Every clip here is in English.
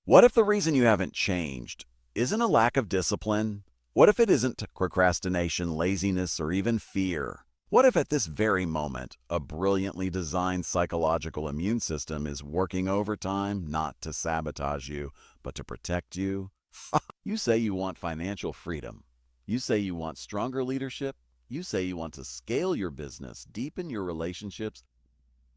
What if the reason you haven't changed isn't a lack of discipline? What if it isn't procrastination, laziness, or even fear? What if at this very moment, a brilliantly designed psychological immune system is working overtime not to sabotage you, but to protect you? You say you want financial freedom. You say you want stronger leadership. You say you want to scale your business, deepen your relationships,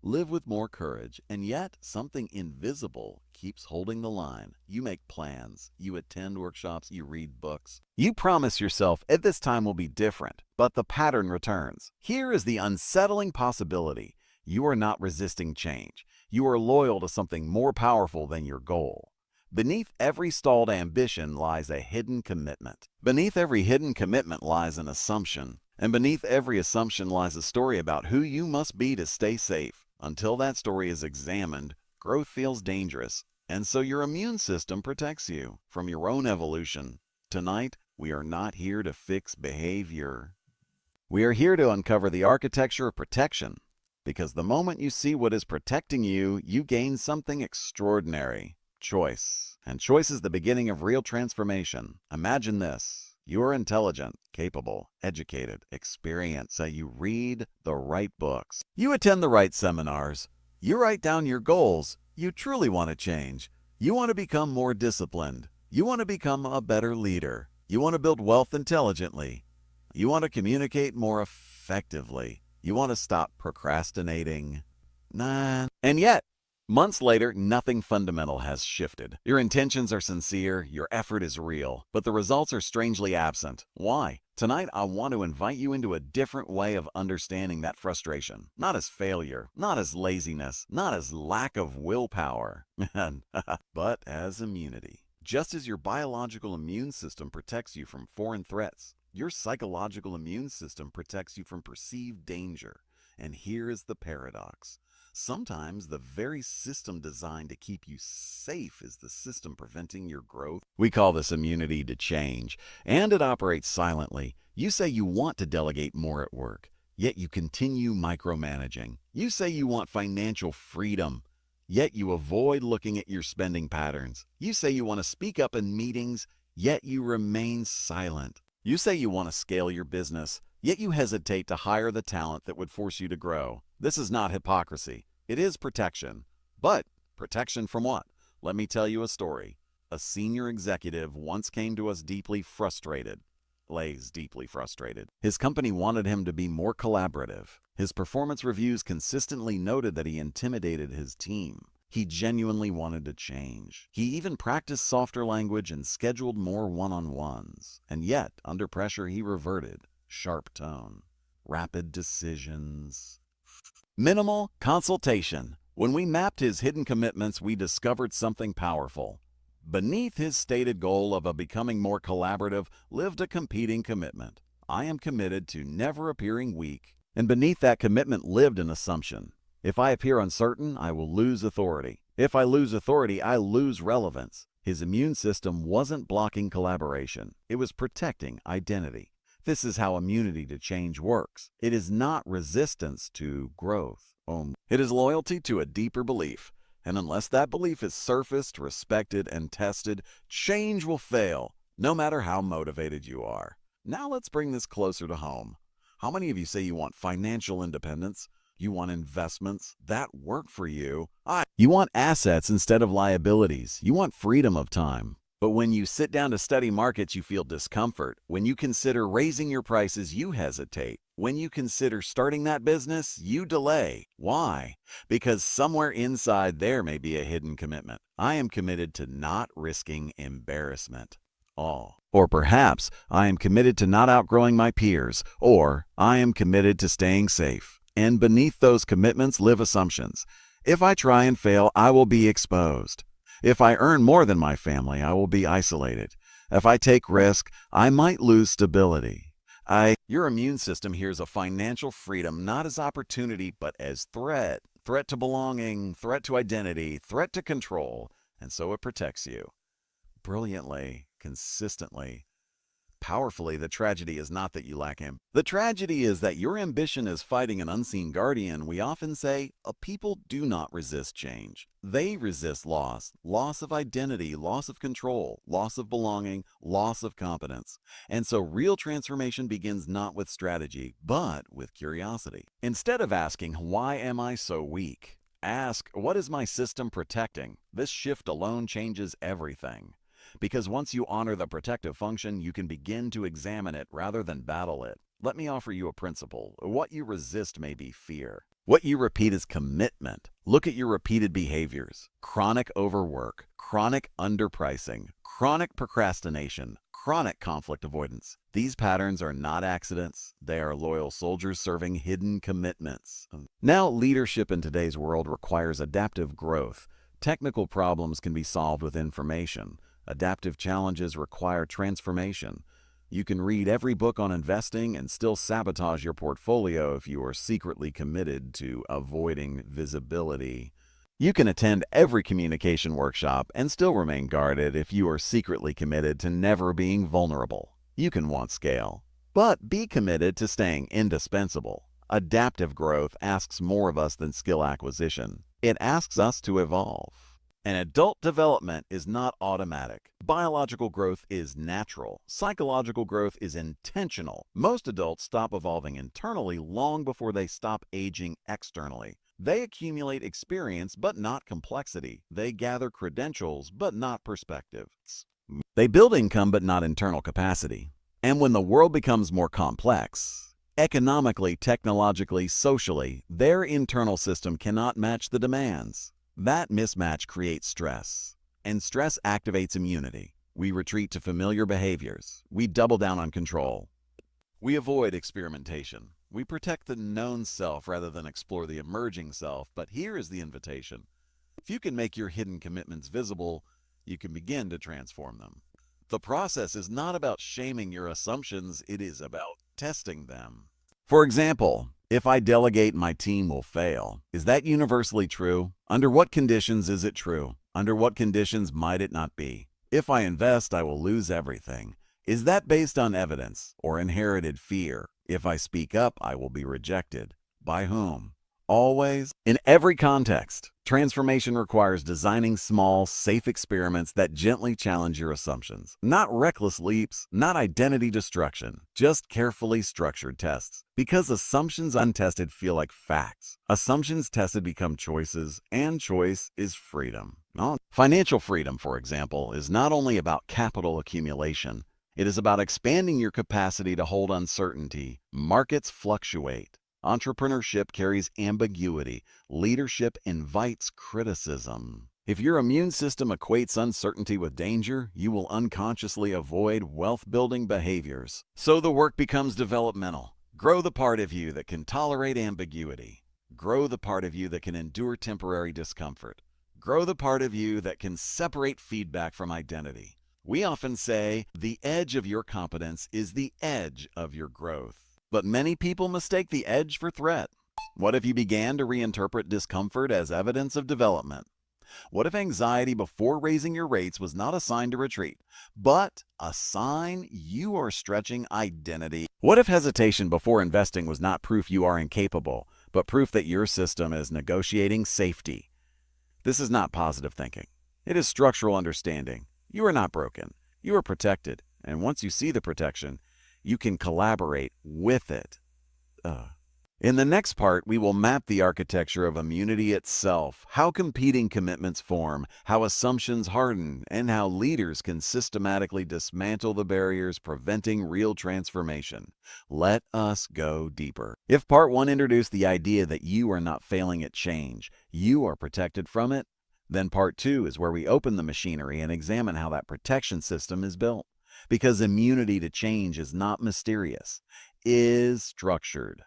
live with more courage, and yet something invisible keeps holding the line. You make plans, you attend workshops, you read books. You promise yourself at this time will be different, but the pattern returns. Here is the unsettling possibility. You are not resisting change. You are loyal to something more powerful than your goal. Beneath every stalled ambition lies a hidden commitment. Beneath every hidden commitment lies an assumption. And beneath every assumption lies a story about who you must be to stay safe. Until that story is examined, growth feels dangerous, and so your immune system protects you from your own evolution. Tonight, we are not here to fix behavior. We are here to uncover the architecture of protection, because the moment you see what is protecting you, you gain something extraordinary: choice. And choice is the beginning of real transformation. Imagine this. You are intelligent, capable, educated, experienced, so you read the right books. You attend the right seminars. You write down your goals. You truly want to change. You want to become more disciplined. You want to become a better leader. You want to build wealth intelligently. You want to communicate more effectively. You want to stop procrastinating. And yet, months later, nothing fundamental has shifted. Your intentions are sincere, your effort is real, but the results are strangely absent. Why? Tonight, I want to invite you into a different way of understanding that frustration. Not as failure, not as laziness, not as lack of willpower, but as immunity. Just as your biological immune system protects you from foreign threats, your psychological immune system protects you from perceived danger. And here is the paradox. Sometimes the very system designed to keep you safe is the system preventing your growth. We call this immunity to change, and it operates silently. You say you want to delegate more at work, yet you continue micromanaging. You say you want financial freedom, yet you avoid looking at your spending patterns. You say you want to speak up in meetings, yet you remain silent. You say you want to scale your business, yet you hesitate to hire the talent that would force you to grow. This is not hypocrisy. It is protection. But protection from what? Let me tell you a story. A senior executive once came to us deeply frustrated. Lahey's deeply frustrated. His company wanted him to be more collaborative. His performance reviews consistently noted that he intimidated his team. He genuinely wanted to change. He even practiced softer language and scheduled more one-on-ones. And yet, under pressure, he reverted. Sharp tone, rapid decisions, minimal consultation. When we mapped his hidden commitments, we discovered something powerful. Beneath his stated goal of becoming more collaborative lived a competing commitment. I am committed to never appearing weak. And beneath that commitment lived an assumption. If I appear uncertain, I will lose authority. If I lose authority, I lose relevance. His immune system wasn't blocking collaboration. It was protecting identity. This is how immunity to change works. It is not resistance to growth. It is loyalty to a deeper belief. And unless that belief is surfaced, respected, and tested, change will fail, no matter how motivated you are. Now let's bring this closer to home. How many of you say you want financial independence? You want investments that work for you? You want assets instead of liabilities. You want freedom of time. But when you sit down to study markets, you feel discomfort. When you consider raising your prices, you hesitate. When you consider starting that business, you delay. Why? Because somewhere inside there may be a hidden commitment. I am committed to not risking embarrassment. Or perhaps I am committed to not outgrowing my peers. Or I am committed to staying safe. And beneath those commitments live assumptions. If I try and fail, I will be exposed. If I earn more than my family, I will be isolated. If I take risk, I might lose stability. Your immune system hears a financial freedom not as opportunity, but as threat. Threat to belonging, threat to identity, threat to control. And so it protects you. Brilliantly, consistently. Powerfully, the tragedy is not that you lack him. The tragedy is that your ambition is fighting an unseen guardian. We often say, people do not resist change. They resist loss, loss of identity, loss of control, loss of belonging, loss of competence. And so real transformation begins not with strategy, but with curiosity. Instead of asking, why am I so weak? Ask, what is my system protecting? This shift alone changes everything. Because once you honor the protective function, you can begin to examine it rather than battle it. Let me offer you a principle. What you resist may be fear. What you repeat is commitment. Look at your repeated behaviors. Chronic overwork, chronic underpricing, chronic procrastination, chronic conflict avoidance. These patterns are not accidents. They are loyal soldiers serving hidden commitments. Now, leadership in today's world requires adaptive growth. Technical problems can be solved with information. Adaptive challenges require transformation. You can read every book on investing and still sabotage your portfolio if you are secretly committed to avoiding visibility. You can attend every communication workshop and still remain guarded if you are secretly committed to never being vulnerable. You can want scale, but be committed to staying indispensable. Adaptive growth asks more of us than skill acquisition. It asks us to evolve. And adult development is not automatic. Biological growth is natural. Psychological growth is intentional. Most adults stop evolving internally long before they stop aging externally. They accumulate experience but not complexity. They gather credentials but not perspectives. They build income but not internal capacity. And when the world becomes more complex, economically, technologically, socially, their internal system cannot match the demands. That mismatch creates stress, and stress activates immunity. We retreat to familiar behaviors. We double down on control. We avoid experimentation. We protect the known self rather than explore the emerging self. But here is the invitation. If you can make your hidden commitments visible, you can begin to transform them. The process is not about shaming your assumptions, it is about testing them. For example, if I delegate, my team will fail. Is that universally true? Under what conditions is it true? Under what conditions might it not be? If I invest, I will lose everything. Is that based on evidence or inherited fear? If I speak up, I will be rejected. By whom? Always, in every context, transformation requires designing small, safe experiments that gently challenge your assumptions. Not reckless leaps, not identity destruction, just carefully structured tests. Because assumptions untested feel like facts. Assumptions tested become choices, and choice is freedom. Financial freedom, for example, is not only about capital accumulation. It is about expanding your capacity to hold uncertainty. Markets fluctuate. Entrepreneurship carries ambiguity. Leadership invites criticism. If your immune system equates uncertainty with danger, you will unconsciously avoid wealth-building behaviors. So the work becomes developmental. Grow the part of you that can tolerate ambiguity. Grow the part of you that can endure temporary discomfort. Grow the part of you that can separate feedback from identity. We often say, the edge of your competence is the edge of your growth. But many people mistake the edge for threat. What if you began to reinterpret discomfort as evidence of development? What if anxiety before raising your rates was not a sign to retreat, but a sign you are stretching identity? What if hesitation before investing was not proof you are incapable, but proof that your system is negotiating safety? This is not positive thinking. It is structural understanding. You are not broken. You are protected. And once you see the protection, you can collaborate with it. In the next part, we will map the architecture of immunity itself, how competing commitments form, how assumptions harden, and how leaders can systematically dismantle the barriers preventing real transformation. Let us go deeper. If part 1 introduced the idea that you are not failing at change, you are protected from it, then part 2 is where we open the machinery and examine how that protection system is built. Because immunity to change is not mysterious, is structured.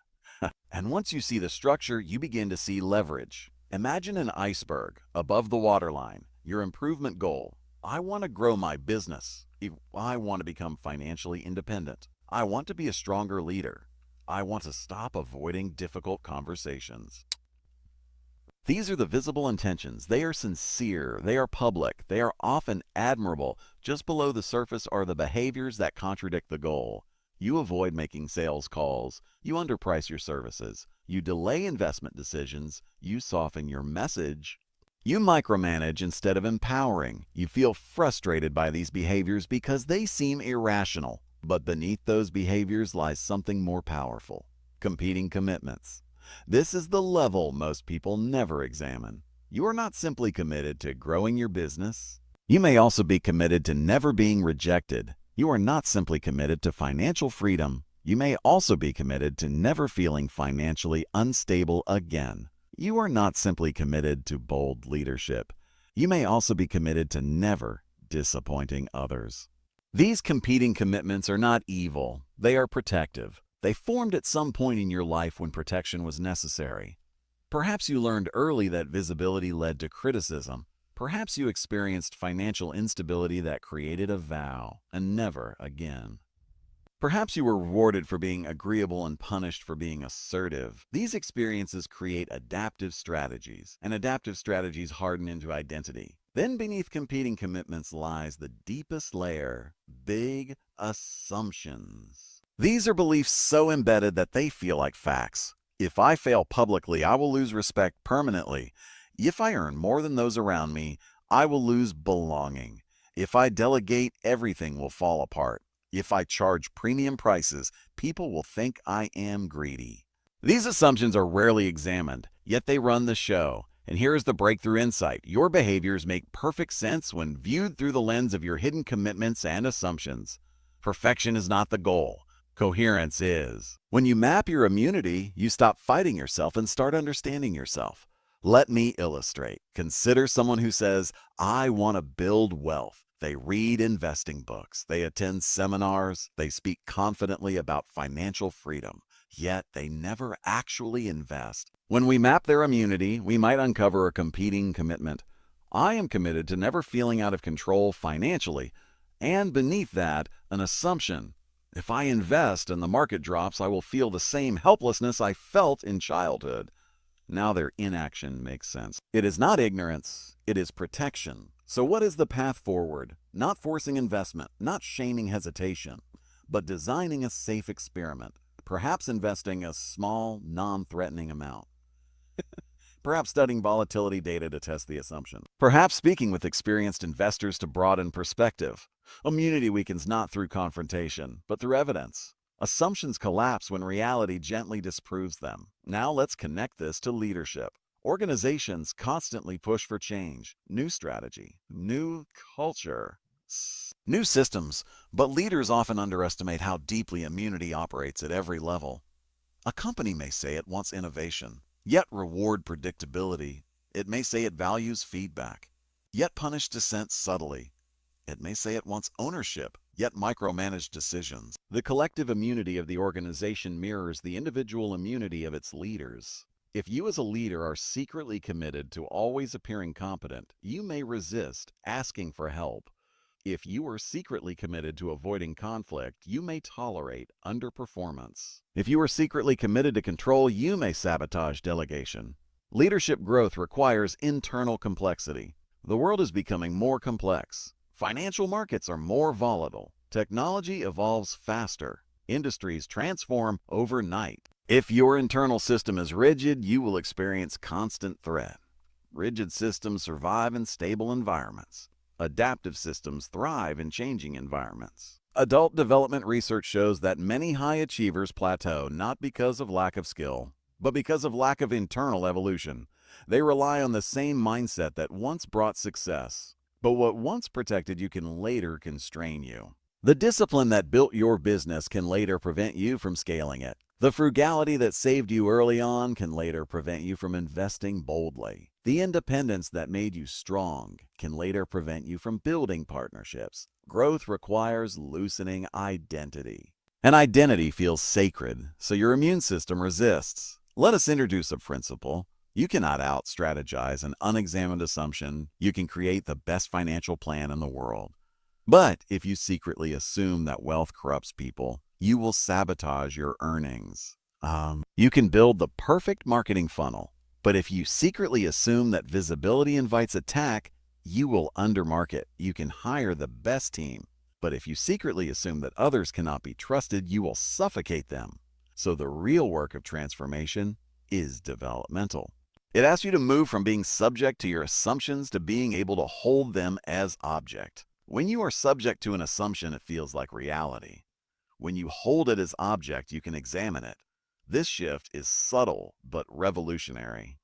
And once you see the structure, you begin to see leverage. Imagine an iceberg above the waterline, your improvement goal. I want to grow my business. I want to become financially independent. I want to be a stronger leader. I want to stop avoiding difficult conversations. These are the visible intentions. They are sincere, they are public, they are often admirable. Just below the surface are the behaviors that contradict the goal. You avoid making sales calls, you underprice your services, you delay investment decisions, you soften your message. You micromanage instead of empowering. You feel frustrated by these behaviors because they seem irrational. But beneath those behaviors lies something more powerful: competing commitments. This is the level most people never examine. You are not simply committed to growing your business. You may also be committed to never being rejected. You are not simply committed to financial freedom. You may also be committed to never feeling financially unstable again. You are not simply committed to bold leadership. You may also be committed to never disappointing others. These competing commitments are not evil. They are protective. They formed at some point in your life when protection was necessary. Perhaps you learned early that visibility led to criticism. Perhaps you experienced financial instability that created a vow: and never again. Perhaps you were rewarded for being agreeable and punished for being assertive. These experiences create adaptive strategies, and adaptive strategies harden into identity. Then beneath competing commitments lies the deepest layer: big assumptions. These are beliefs so embedded that they feel like facts. If I fail publicly, I will lose respect permanently. If I earn more than those around me, I will lose belonging. If I delegate, everything will fall apart. If I charge premium prices, people will think I am greedy. These assumptions are rarely examined, yet they run the show. And here is the breakthrough insight: your behaviors make perfect sense when viewed through the lens of your hidden commitments and assumptions. Perfection is not the goal. Coherence is. When you map your immunity, you stop fighting yourself and start understanding yourself. Let me illustrate. Consider someone who says, "I want to build wealth." They read investing books, they attend seminars, they speak confidently about financial freedom, yet they never actually invest. When we map their immunity, we might uncover a competing commitment. I am committed to never feeling out of control financially, and beneath that, an assumption: if I invest and the market drops, I will feel the same helplessness I felt in childhood. Now their inaction makes sense. It is not ignorance, it is protection. So what is the path forward? Not forcing investment, not shaming hesitation, but designing a safe experiment. Perhaps investing a small, non-threatening amount. Perhaps studying volatility data to test the assumption. Perhaps speaking with experienced investors to broaden perspective. Immunity weakens not through confrontation, but through evidence. Assumptions collapse when reality gently disproves them. Now let's connect this to leadership. Organizations constantly push for change, new strategy, new culture, new systems, but leaders often underestimate how deeply immunity operates at every level. A company may say it wants innovation, yet reward predictability. It may say it values feedback, yet punish dissent subtly. It may say it wants ownership, yet micromanage decisions. The collective immunity of the organization mirrors the individual immunity of its leaders. If you as a leader are secretly committed to always appearing competent, you may resist asking for help. If you are secretly committed to avoiding conflict, you may tolerate underperformance. If you are secretly committed to control, you may sabotage delegation. Leadership growth requires internal complexity. The world is becoming more complex. Financial markets are more volatile. Technology evolves faster. Industries transform overnight. If your internal system is rigid, you will experience constant threat. Rigid systems survive in stable environments. Adaptive systems thrive in changing environments. Adult development research shows that many high achievers plateau not because of lack of skill, but because of lack of internal evolution. They rely on the same mindset that once brought success, but what once protected you can later constrain you. The discipline that built your business can later prevent you from scaling it. The frugality that saved you early on can later prevent you from investing boldly. The independence that made you strong can later prevent you from building partnerships. Growth requires loosening identity. An identity feels sacred, so your immune system resists. Let us introduce a principle. You cannot out-strategize an unexamined assumption. You can create the best financial plan in the world. But if you secretly assume that wealth corrupts people, you will sabotage your earnings. You can build the perfect marketing funnel. But if you secretly assume that visibility invites attack, you will undermarket. You can hire the best team. But if you secretly assume that others cannot be trusted, you will suffocate them. So the real work of transformation is developmental. It asks you to move from being subject to your assumptions to being able to hold them as object. When you are subject to an assumption, it feels like reality. When you hold it as object, you can examine it. This shift is subtle but revolutionary.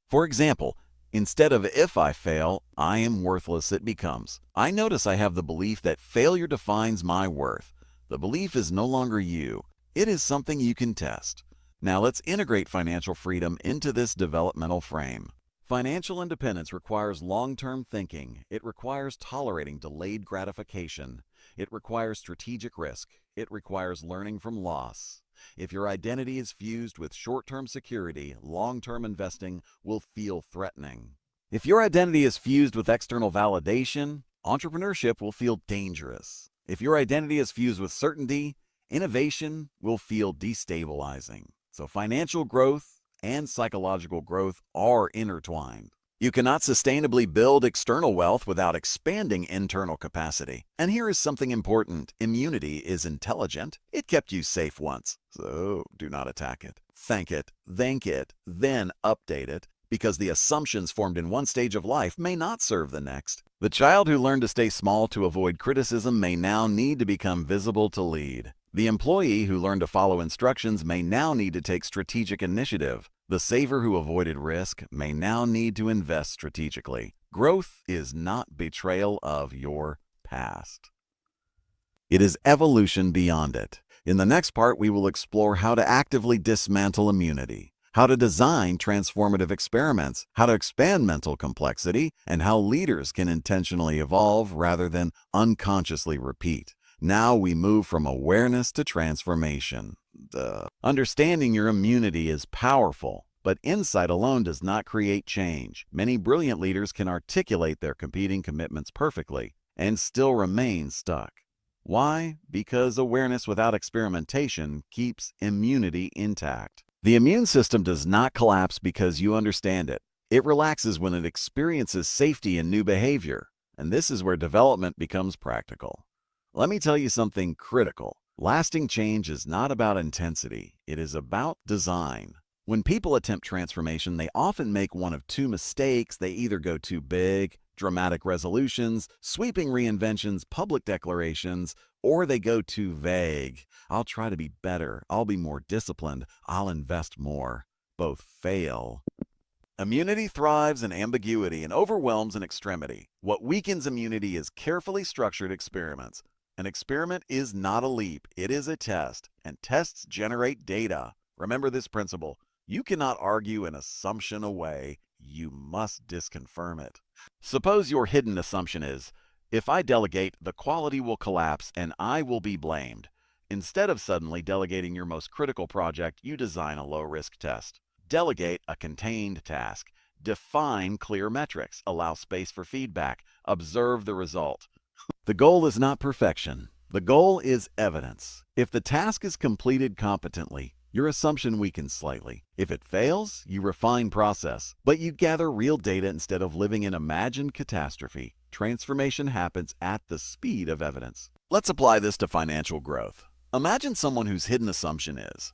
For example, instead of if I fail, I am worthless, it becomes, I notice I have the belief that failure defines my worth. The belief is no longer you. It is something you can test. Now let's integrate financial freedom into this developmental frame. Financial independence requires long-term thinking. It requires tolerating delayed gratification. It requires strategic risk. It requires learning from loss. If your identity is fused with short-term security, long-term investing will feel threatening. If your identity is fused with external validation, entrepreneurship will feel dangerous. If your identity is fused with certainty, innovation will feel destabilizing. So financial growth and psychological growth are intertwined. You cannot sustainably build external wealth without expanding internal capacity. And here is something important. Immunity is intelligent. It kept you safe once, so do not attack it. Thank it, then update it, because the assumptions formed in one stage of life may not serve the next. The child who learned to stay small to avoid criticism may now need to become visible to lead. The employee who learned to follow instructions may now need to take strategic initiative. The saver who avoided risk may now need to invest strategically. Growth is not betrayal of your past. It is evolution beyond it. In the next part, we will explore how to actively dismantle immunity, how to design transformative experiments, how to expand mental complexity, and how leaders can intentionally evolve rather than unconsciously repeat. Now we move from awareness to transformation. Understanding your immunity is powerful, but insight alone does not create change. Many brilliant leaders can articulate their competing commitments perfectly and still remain stuck. Why? Because awareness without experimentation keeps immunity intact. The immune system does not collapse because you understand it. It relaxes when it experiences safety and new behavior, and this is where development becomes practical. Let me tell you something critical. Lasting change is not about intensity. It is about design. When people attempt transformation, they often make one of two mistakes. They either go too big, dramatic resolutions, sweeping reinventions, public declarations, or they go too vague. I'll try to be better. I'll be more disciplined. I'll invest more. Both fail. Immunity thrives in ambiguity and overwhelms in extremity. What weakens immunity is carefully structured experiments. An experiment is not a leap, it is a test, and tests generate data. Remember this principle. You cannot argue an assumption away, you must disconfirm it. Suppose your hidden assumption is, if I delegate, the quality will collapse and I will be blamed. Instead of suddenly delegating your most critical project, you design a low-risk test. Delegate a contained task. Define clear metrics. Allow space for feedback. Observe the result. The goal is not perfection. The goal is evidence. If the task is completed competently, your assumption weakens slightly. If it fails, you refine process, but you gather real data instead of living in imagined catastrophe. Transformation happens at the speed of evidence. Let's apply this to financial growth. Imagine someone whose hidden assumption is,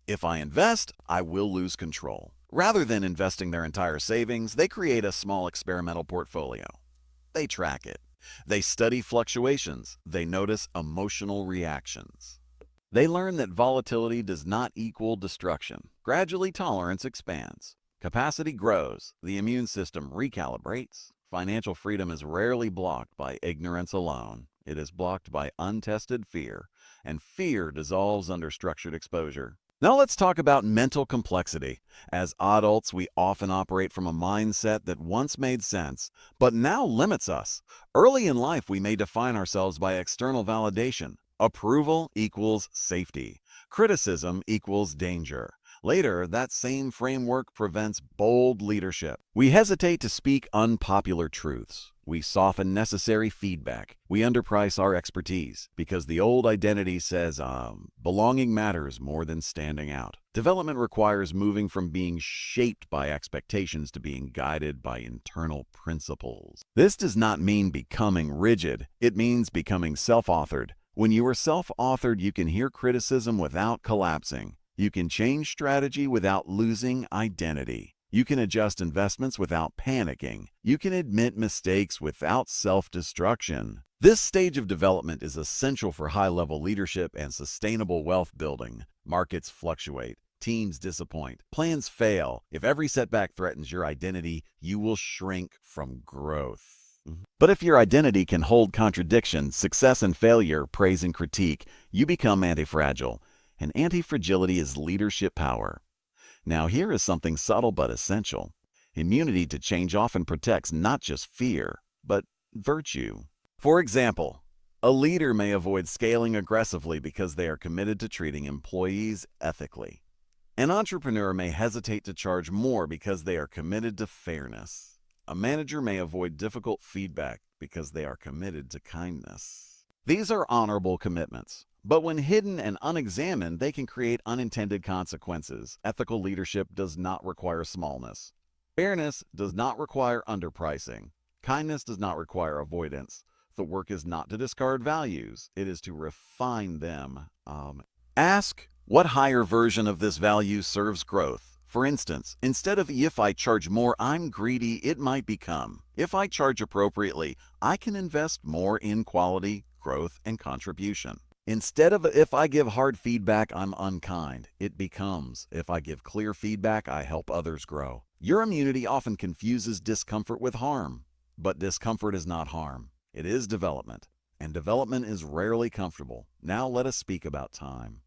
if I invest, I will lose control. Rather than investing their entire savings, they create a small experimental portfolio. They track it. They study fluctuations. They notice emotional reactions. They learn that volatility does not equal destruction. Gradually, tolerance expands. Capacity grows. The immune system recalibrates. Financial freedom is rarely blocked by ignorance alone. It is blocked by untested fear, and fear dissolves under structured exposure. Now let's talk about mental complexity. As adults, we often operate from a mindset that once made sense, but now limits us. Early in life, we may define ourselves by external validation. Approval equals safety. Criticism equals danger. Later, that same framework prevents bold leadership. We hesitate to speak unpopular truths. We soften necessary feedback. We underprice our expertise because the old identity says, belonging matters more than standing out. Development requires moving from being shaped by expectations to being guided by internal principles. This does not mean becoming rigid. It means becoming self-authored. When you are self-authored, you can hear criticism without collapsing. You can change strategy without losing identity. You can adjust investments without panicking. You can admit mistakes without self-destruction. This stage of development is essential for high-level leadership and sustainable wealth building. Markets fluctuate. Teams disappoint. Plans fail. If every setback threatens your identity, you will shrink from growth. But if your identity can hold contradiction, success and failure, praise and critique, you become anti-fragile. And anti-fragility is leadership power. Now here is something subtle but essential. Immunity to change often protects not just fear, but virtue. For example, a leader may avoid scaling aggressively because they are committed to treating employees ethically. An entrepreneur may hesitate to charge more because they are committed to fairness. A manager may avoid difficult feedback because they are committed to kindness. These are honorable commitments. But when hidden and unexamined, they can create unintended consequences. Ethical leadership does not require smallness. Fairness does not require underpricing. Kindness does not require avoidance. The work is not to discard values. It is to refine them. Ask, what higher version of this value serves growth? For instance, instead of if I charge more, I'm greedy, it might become, if I charge appropriately, I can invest more in quality, growth, and contribution. Instead of if I give hard feedback, I'm unkind, it becomes if I give clear feedback, I help others grow. Your immunity often confuses discomfort with harm, but discomfort is not harm. It is development, and development is rarely comfortable. Now let us speak about time.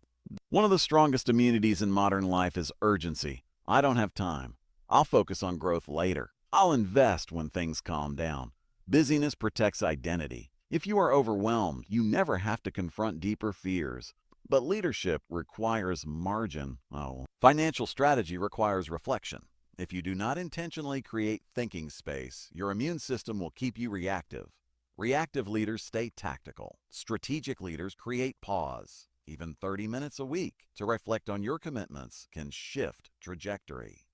One of the strongest immunities in modern life is urgency. I don't have time. I'll focus on growth later. I'll invest when things calm down. Busyness protects identity. If you are overwhelmed, you never have to confront deeper fears. But leadership requires margin. Financial strategy requires reflection. If you do not intentionally create thinking space, your immune system will keep you reactive. Reactive leaders stay tactical. Strategic leaders create pause. Even 30 minutes a week to reflect on your commitments can shift trajectory.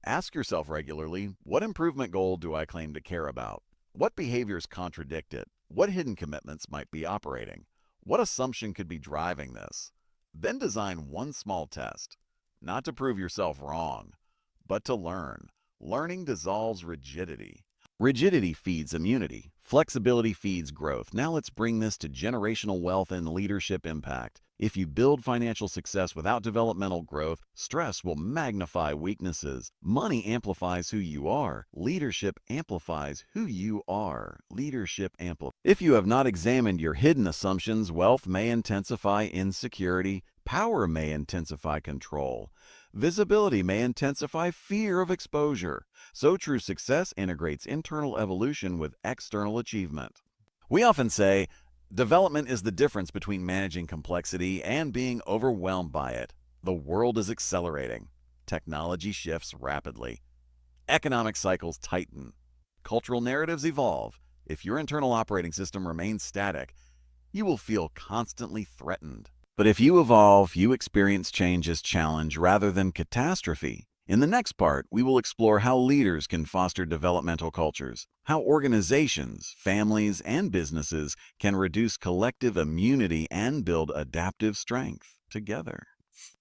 Ask yourself regularly, what improvement goal do I claim to care about? What behaviors contradict it? What hidden commitments might be operating? What assumption could be driving this? Then design one small test, not to prove yourself wrong, but to learn. Learning dissolves rigidity. Rigidity feeds immunity. Flexibility feeds growth. Now let's bring this to generational wealth and leadership impact. If you build financial success without developmental growth, stress will magnify weaknesses. Money amplifies who you are. Leadership amplifies who you are. If you have not examined your hidden assumptions, wealth may intensify insecurity. Power may intensify control. Visibility may intensify fear of exposure. So true success integrates internal evolution with external achievement. We often say, development is the difference between managing complexity and being overwhelmed by it. The world is accelerating. Technology shifts rapidly. Economic cycles tighten. Cultural narratives evolve. If your internal operating system remains static, you will feel constantly threatened. But if you evolve, you experience change as challenge rather than catastrophe. In the next part, we will explore how leaders can foster developmental cultures, how organizations, families, and businesses can reduce collective immunity and build adaptive strength together.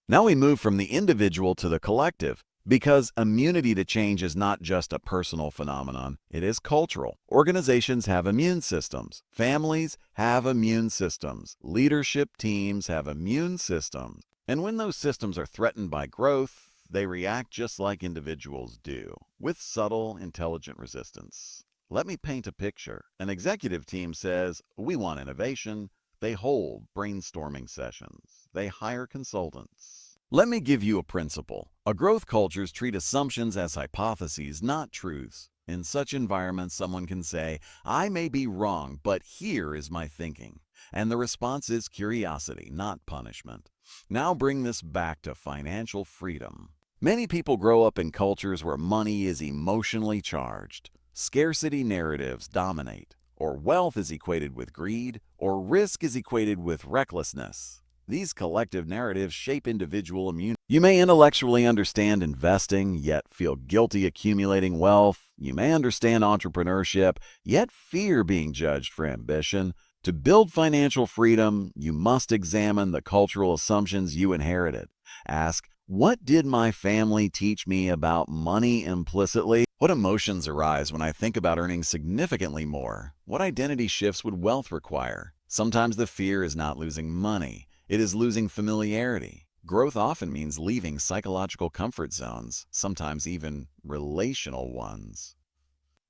Now we move from the individual to the collective, because immunity to change is not just a personal phenomenon, it is cultural. Organizations have immune systems. Families have immune systems. Leadership teams have immune systems. And when those systems are threatened by growth, they react just like individuals do, with subtle, intelligent resistance. Let me paint a picture. An executive team says, we want innovation. They hold brainstorming sessions. They hire consultants. Let me give you a principle. Growth cultures treat assumptions as hypotheses, not truths. In such environments, someone can say, I may be wrong, but here is my thinking. And the response is curiosity, not punishment. Now bring this back to financial freedom. Many people grow up in cultures where money is emotionally charged. Scarcity narratives dominate, or wealth is equated with greed, or risk is equated with recklessness. These collective narratives shape individual immunity. You may intellectually understand investing, yet feel guilty accumulating wealth. You may understand entrepreneurship, yet fear being judged for ambition. To build financial freedom, you must examine the cultural assumptions you inherited. Ask, what did my family teach me about money implicitly? What emotions arise when I think about earning significantly more? What identity shifts would wealth require? Sometimes the fear is not losing money. It is losing familiarity. Growth often means leaving psychological comfort zones, sometimes even relational ones.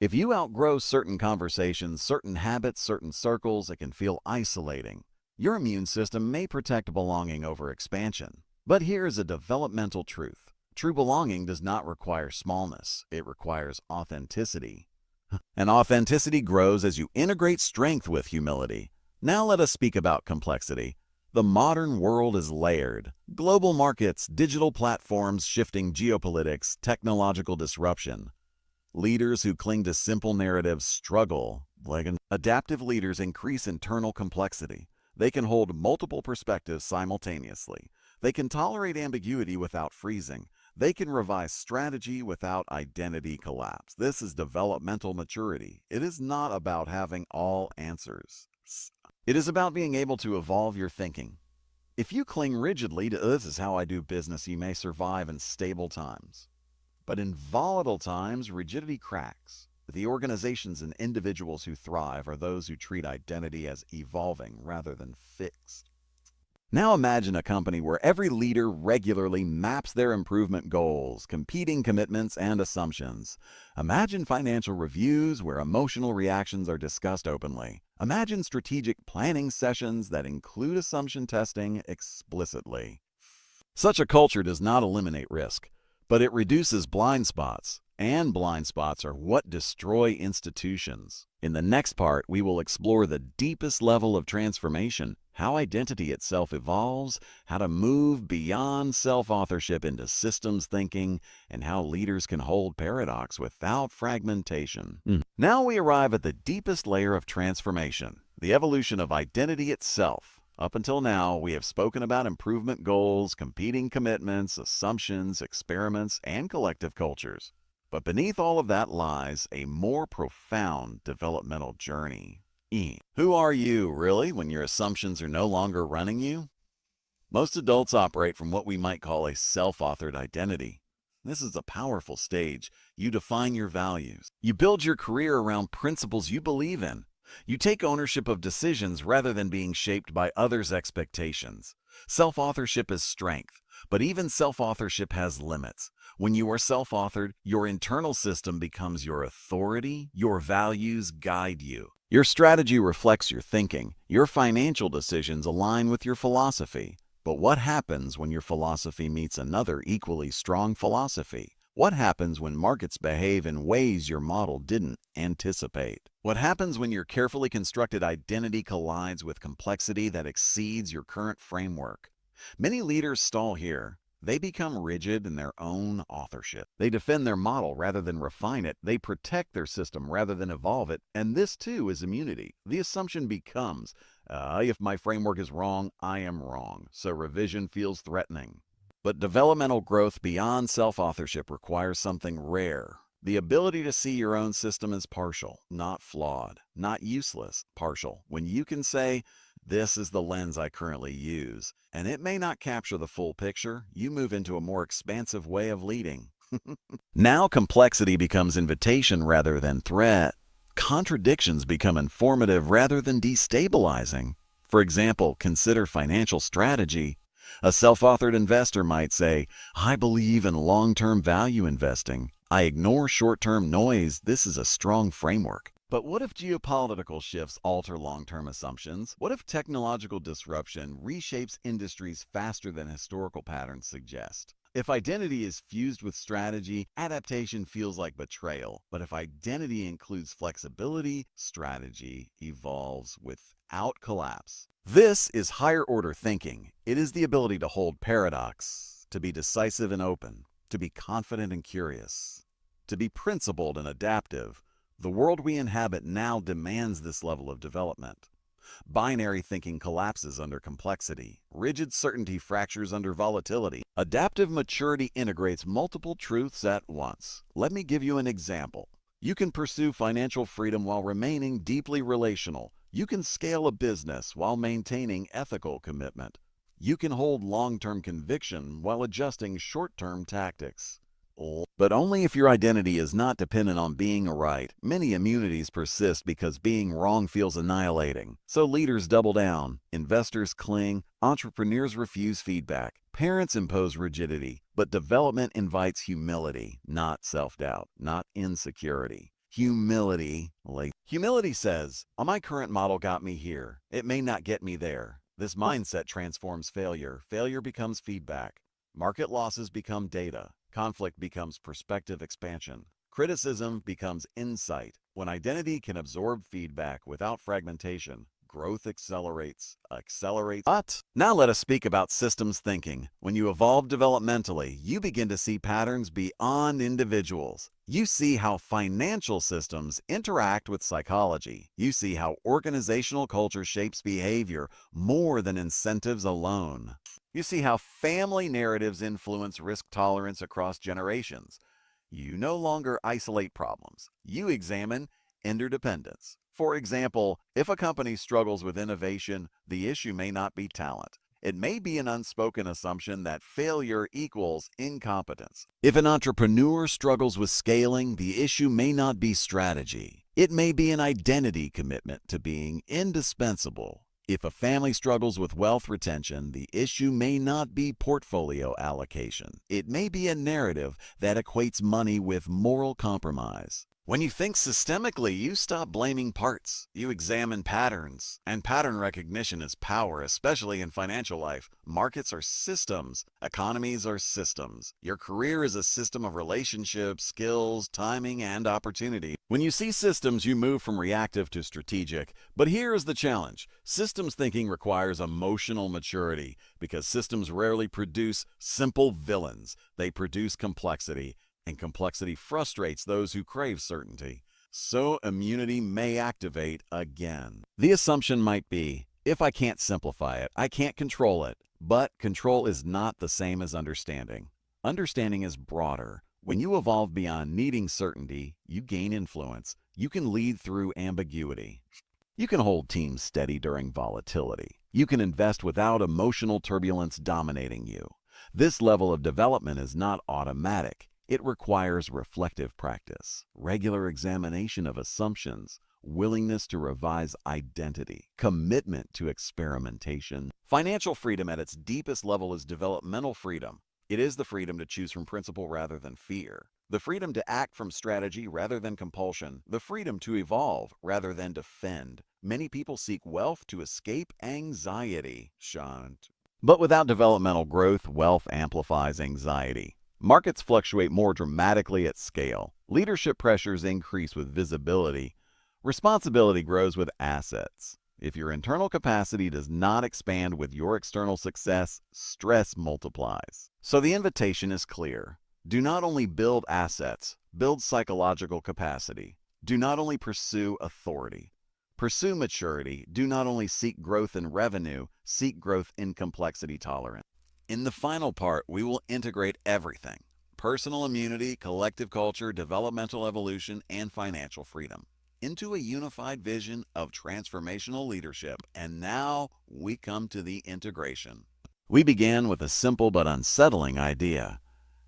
If you outgrow certain conversations, certain habits, certain circles, it can feel isolating. Your immune system may protect belonging over expansion. But here is a developmental truth. True belonging does not require smallness. It requires authenticity. And authenticity grows as you integrate strength with humility. Now let us speak about complexity. The modern world is layered. Global markets, digital platforms, shifting geopolitics, technological disruption. Leaders who cling to simple narratives struggle. Adaptive leaders increase internal complexity. They can hold multiple perspectives simultaneously. They can tolerate ambiguity without freezing. They can revise strategy without identity collapse. This is developmental maturity. It is not about having all answers. It is about being able to evolve your thinking. If you cling rigidly to "this is how I do business," you may survive in stable times. But in volatile times, rigidity cracks. The organizations and individuals who thrive are those who treat identity as evolving rather than fixed. Now imagine a company where every leader regularly maps their improvement goals, competing commitments, and assumptions. Imagine financial reviews where emotional reactions are discussed openly. Imagine strategic planning sessions that include assumption testing explicitly. Such a culture does not eliminate risk, but it reduces blind spots. And blind spots are what destroy institutions. In the next part, we will explore the deepest level of transformation, how identity itself evolves, how to move beyond self-authorship into systems thinking, and how leaders can hold paradox without fragmentation. Now we arrive at the deepest layer of transformation, the evolution of identity itself. Up until now, we have spoken about improvement goals, competing commitments, assumptions, experiments, and collective cultures. But beneath all of that lies a more profound developmental journey. Who are you, really, when your assumptions are no longer running you? Most adults operate from what we might call a self-authored identity. This is a powerful stage. You define your values. You build your career around principles you believe in. You take ownership of decisions rather than being shaped by others' expectations. Self-authorship is strength, but even self-authorship has limits. When you are self-authored, your internal system becomes your authority. Your values guide you. Your strategy reflects your thinking. Your financial decisions align with your philosophy. But what happens when your philosophy meets another equally strong philosophy? What happens when markets behave in ways your model didn't anticipate? What happens when your carefully constructed identity collides with complexity that exceeds your current framework? Many leaders stall here. They become rigid in their own authorship. They defend their model rather than refine it. They protect their system rather than evolve it. And this, too, is immunity. The assumption becomes, if my framework is wrong, I am wrong. So revision feels threatening. But developmental growth beyond self-authorship requires something rare. The ability to see your own system as partial, not flawed, not useless, partial. When you can say, this is the lens I currently use, and it may not capture the full picture, you move into a more expansive way of leading. Now complexity becomes invitation rather than threat. Contradictions become informative rather than destabilizing. For example, consider financial strategy. A self-authored investor might say, I believe in long-term value investing. I ignore short-term noise. This is a strong framework. But what if geopolitical shifts alter long-term assumptions? What if technological disruption reshapes industries faster than historical patterns suggest? If identity is fused with strategy, adaptation feels like betrayal. But if identity includes flexibility, strategy evolves without collapse. This is higher-order thinking. It is the ability to hold paradox, to be decisive and open, to be confident and curious, to be principled and adaptive, The world we inhabit now demands this level of development. Binary thinking collapses under complexity. Rigid certainty fractures under volatility. Adaptive maturity integrates multiple truths at once. Let me give you an example. You can pursue financial freedom while remaining deeply relational. You can scale a business while maintaining ethical commitment. You can hold long-term conviction while adjusting short-term tactics. But only if your identity is not dependent on being right. Many immunities persist because being wrong feels annihilating. So leaders double down, investors cling, entrepreneurs refuse feedback, parents impose rigidity, but development invites humility, not self-doubt, not insecurity. Humility says, my current model got me here. It may not get me there. This mindset transforms failure. Failure becomes feedback. Market losses become data. Conflict becomes perspective expansion. Criticism becomes insight. When identity can absorb feedback without fragmentation, growth accelerates. But now let us speak about systems thinking. When you evolve developmentally, you begin to see patterns beyond individuals. You see how financial systems interact with psychology. You see how organizational culture shapes behavior more than incentives alone. You see how family narratives influence risk tolerance across generations. You no longer isolate problems. You examine interdependence. For example, if a company struggles with innovation, the issue may not be talent. It may be an unspoken assumption that failure equals incompetence. If an entrepreneur struggles with scaling, the issue may not be strategy. It may be an identity commitment to being indispensable. If a family struggles with wealth retention, the issue may not be portfolio allocation. It may be a narrative that equates money with moral compromise. When you think systemically, you stop blaming parts. You examine patterns. And pattern recognition is power, especially in financial life. Markets are systems. Economies are systems. Your career is a system of relationships, skills, timing, and opportunity. When you see systems, you move from reactive to strategic. But here is the challenge. Systems thinking requires emotional maturity because systems rarely produce simple villains. They produce complexity. And complexity frustrates those who crave certainty. So immunity may activate again. The assumption might be, if I can't simplify it, I can't control it. But control is not the same as understanding. Understanding is broader. When you evolve beyond needing certainty, you gain influence. You can lead through ambiguity. You can hold teams steady during volatility. You can invest without emotional turbulence dominating you. This level of development is not automatic. It requires reflective practice, regular examination of assumptions, willingness to revise identity, commitment to experimentation. Financial freedom at its deepest level is developmental freedom. It is the freedom to choose from principle rather than fear, the freedom to act from strategy rather than compulsion, the freedom to evolve rather than defend. Many people seek wealth to escape anxiety. But without developmental growth, wealth amplifies anxiety. Markets fluctuate more dramatically at scale. Leadership pressures increase with visibility. Responsibility grows with assets. If your internal capacity does not expand with your external success, stress multiplies. So the invitation is clear. Do not only build assets, build psychological capacity. Do not only pursue authority. Pursue maturity. Do not only seek growth in revenue, seek growth in complexity tolerance. In the final part, we will integrate everything: personal immunity, collective culture, developmental evolution, and financial freedom into a unified vision of transformational leadership. And now we come to the integration. We began with a simple but unsettling idea.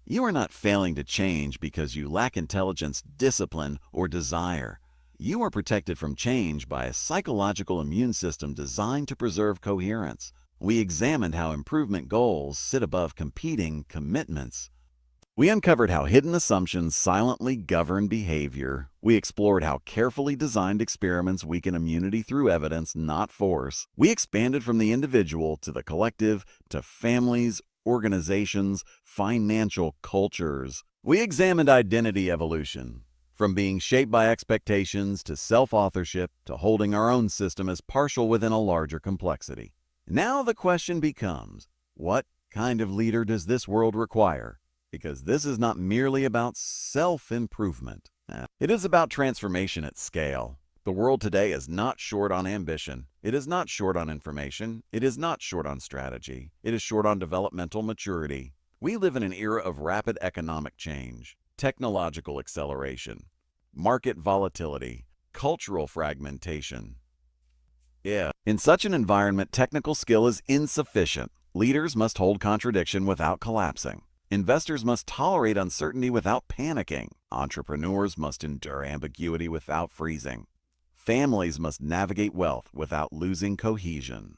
You are not failing to change because you lack intelligence, discipline, or desire. You are protected from change by a psychological immune system designed to preserve coherence. We examined how improvement goals sit above competing commitments. We uncovered how hidden assumptions silently govern behavior. We explored how carefully designed experiments weaken immunity through evidence, not force. We expanded from the individual to the collective, to families, organizations, financial cultures. We examined identity evolution, from being shaped by expectations to self-authorship to holding our own system as partial within a larger complexity. Now the question becomes, what kind of leader does this world require? Because this is not merely about self-improvement. It is about transformation at scale. The world today is not short on ambition. It is not short on information. It is not short on strategy. It is short on developmental maturity. We live in an era of rapid economic change, technological acceleration, market volatility, cultural fragmentation. In such an environment, technical skill is insufficient. Leaders must hold contradiction without collapsing. Investors must tolerate uncertainty without panicking. Entrepreneurs must endure ambiguity without freezing. Families must navigate wealth without losing cohesion.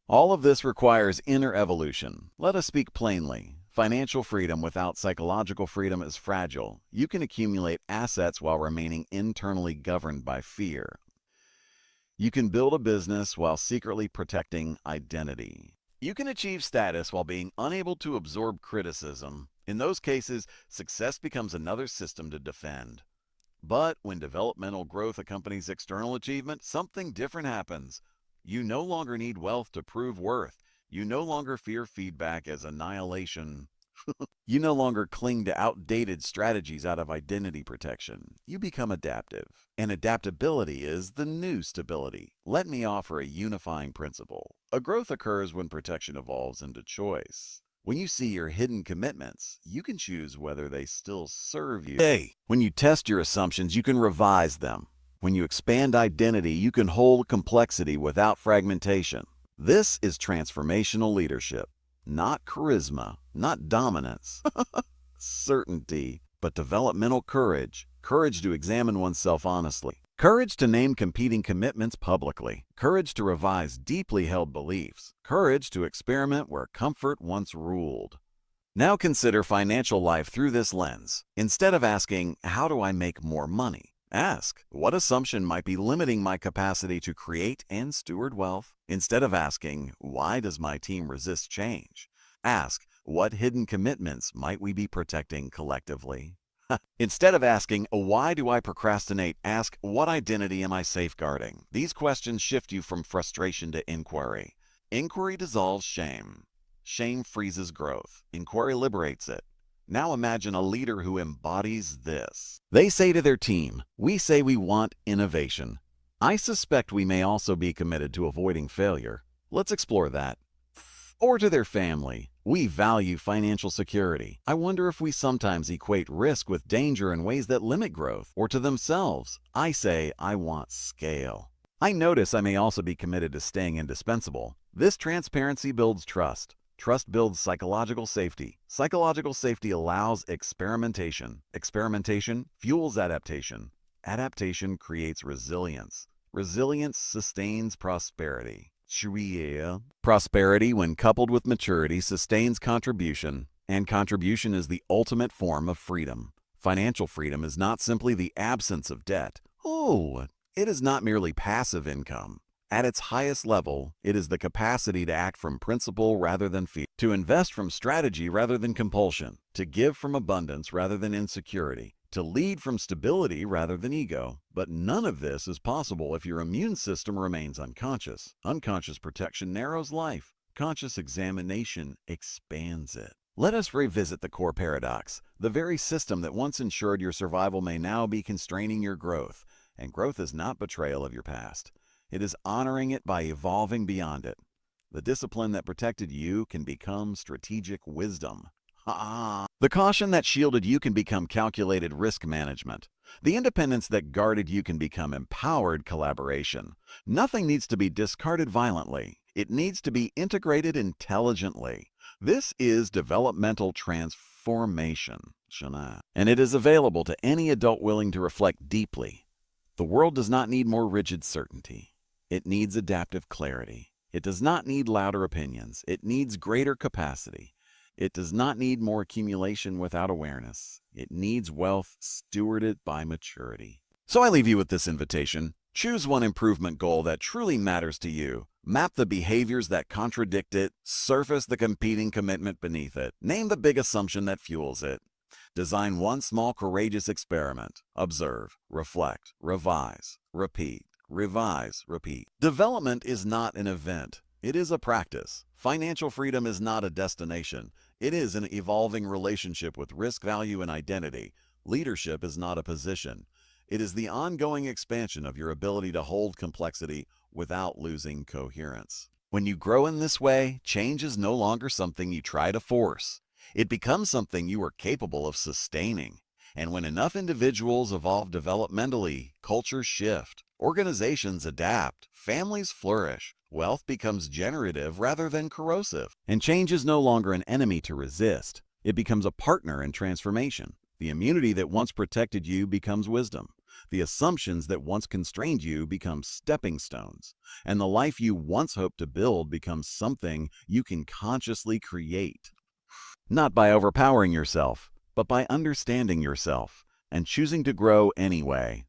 All of this requires inner evolution. Let us speak plainly. Financial freedom without psychological freedom is fragile. You can accumulate assets while remaining internally governed by fear. You can build a business while secretly protecting identity. You can achieve status while being unable to absorb criticism. In those cases, success becomes another system to defend. But when developmental growth accompanies external achievement, something different happens. You no longer need wealth to prove worth. You no longer fear feedback as annihilation. You no longer cling to outdated strategies out of identity protection. You become adaptive. And adaptability is the new stability. Let me offer a unifying principle. A growth occurs when protection evolves into choice. When you see your hidden commitments, you can choose whether they still serve you. When you test your assumptions, you can revise them. When you expand identity, you can hold complexity without fragmentation. This is transformational leadership. Not charisma, not dominance, certainty, but developmental courage. Courage to examine oneself honestly. Courage to name competing commitments publicly. Courage to revise deeply held beliefs. Courage to experiment where comfort once ruled. Now consider financial life through this lens. Instead of asking, how do I make more money? Ask, what assumption might be limiting my capacity to create and steward wealth? Instead of asking, why does my team resist change? Ask, what hidden commitments might we be protecting collectively? Instead of asking, why do I procrastinate? Ask, what identity am I safeguarding? These questions shift you from frustration to inquiry. Inquiry dissolves shame. Shame freezes growth. Inquiry liberates it. Now imagine a leader who embodies this. They say to their team, we say we want innovation. I suspect we may also be committed to avoiding failure. Let's explore that. Or to their family, we value financial security. I wonder if we sometimes equate risk with danger in ways that limit growth. Or to themselves, I say I want scale. I notice I may also be committed to staying indispensable. This transparency builds trust. Trust builds psychological safety. Psychological safety allows experimentation. Experimentation fuels adaptation. Adaptation creates resilience. Resilience sustains prosperity. Prosperity, when coupled with maturity, sustains contribution, and contribution is the ultimate form of freedom. Financial freedom is not simply the absence of debt. It is not merely passive income. At its highest level, it is the capacity to act from principle rather than fear, to invest from strategy rather than compulsion, to give from abundance rather than insecurity, to lead from stability rather than ego. But none of this is possible if your immune system remains unconscious. Unconscious protection narrows life. Conscious examination expands it. Let us revisit the core paradox. The very system that once ensured your survival may now be constraining your growth. And growth is not betrayal of your past. It is honoring it by evolving beyond it. The discipline that protected you can become strategic wisdom. The caution that shielded you can become calculated risk management. The independence that guarded you can become empowered collaboration. Nothing needs to be discarded violently. It needs to be integrated intelligently. This is developmental transformation, and it is available to any adult willing to reflect deeply. The world does not need more rigid certainty. It needs adaptive clarity. It does not need louder opinions. It needs greater capacity. It does not need more accumulation without awareness. It needs wealth stewarded by maturity. So I leave you with this invitation. Choose one improvement goal that truly matters to you. Map the behaviors that contradict it. Surface the competing commitment beneath it. Name the big assumption that fuels it. Design one small courageous experiment. Observe, reflect, revise, repeat. Revise, repeat. Development is not an event. It is a practice. Financial freedom is not a destination. It is an evolving relationship with risk, value, and identity. Leadership is not a position. It is the ongoing expansion of your ability to hold complexity without losing coherence. When you grow in this way, change is no longer something you try to force. It becomes something you are capable of sustaining. And when enough individuals evolve developmentally, cultures shift, organizations adapt, families flourish, wealth becomes generative rather than corrosive. And change is no longer an enemy to resist. It becomes a partner in transformation. The immunity that once protected you becomes wisdom. The assumptions that once constrained you become stepping stones. And the life you once hoped to build becomes something you can consciously create. Not by overpowering yourself, but by understanding yourself and choosing to grow anyway.